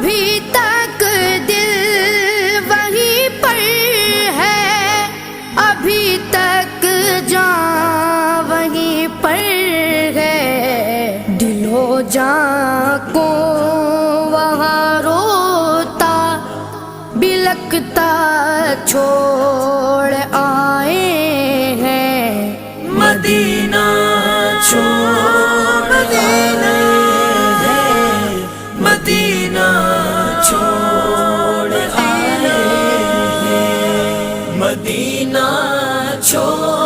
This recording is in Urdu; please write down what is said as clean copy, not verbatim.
ابھی تک دل وہیں پر ہے، ابھی تک جان وہیں پر ہے، دل و جان کو وہاں روتا بلکتا چھوڑ آئے ہیں، مدینہ چھوڑ آئے ہیں، مدینہ چھوڑ آئے ہیں، مدینہ چھوڑ